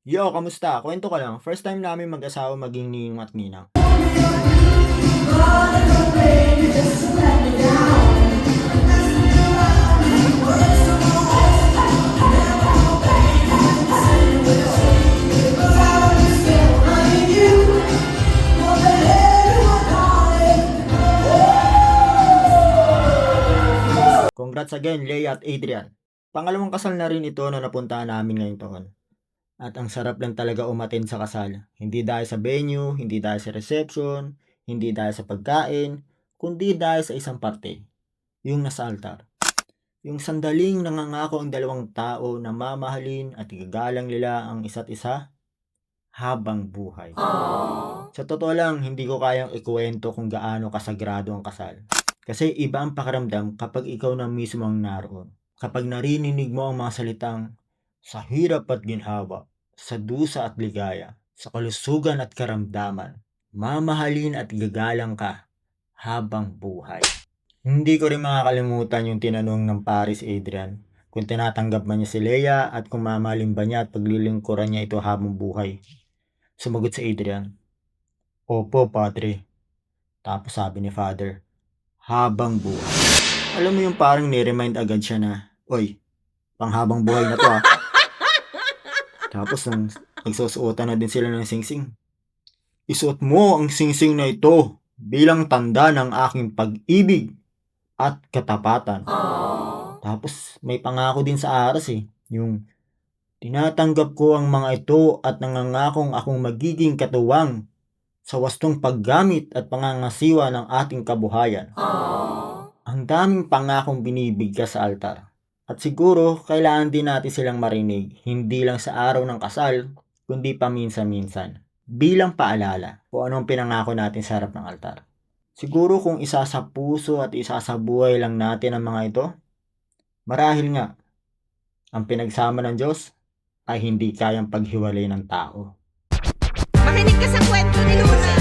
Yo, kamusta? Kwento ka lang. First time namin mag-asawa maging ninong at ninang. Congrats again, Leia at Adrian. Pangalawang kasal na rin ito na napuntahan namin ngayong taon. At ang sarap lang talaga umattend sa kasal. Hindi dahil sa venue, hindi dahil sa reception, hindi dahil sa pagkain, kundi dahil sa isang parte, yung nasa altar. Yung sandaling nangangako ang dalawang tao na mamahalin at igagalang nila ang isa't isa habang buhay. Sa totoo lang, hindi ko kayang ikwento kung gaano kasagrado ang kasal. Kasi iba ang pakiramdam kapag ikaw na mismo ang naroon. Kapag narinig mo ang mga salitang sa hirap at ginhawa, sa dusa at ligaya, sa kalusugan at karamdaman, mamahalin at gagalang ka habang buhay. Hindi ko rin makakalimutan yung tinanong ng Paris Adrian kung tinatanggap ba niya si Leia at kung mamahalin ba niya at paglilingkuran niya ito habang buhay. Sumagot si Adrian, Opo, Padre. Tapos sabi ni Father, habang buhay. Alam mo yung parang ni-remind agad siya na, Oy, panghabang buhay na to ah. Tapos nang nagsusuotan na din sila ng singsing. Isuot mo ang singsing na ito bilang tanda ng aking pag-ibig at katapatan. Tapos may pangako din sa aras yung tinatanggap ko ang mga ito at nangangakong akong magiging katuwang sa wastong paggamit at pangangasiwa ng ating kabuhayan. Ang daming pangakong binibigkas sa altar. At siguro, kailangan din natin silang marinig, hindi lang sa araw ng kasal, kundi paminsan-minsan, bilang paalala kung anong pinangako natin sa harap ng altar. Siguro kung isa sa puso at isa sa buhay lang natin ang mga ito, marahil nga, ang pinagsama ng Diyos ay hindi kayang paghiwalay ng tao. Makinig ka sa kwento ni Luna.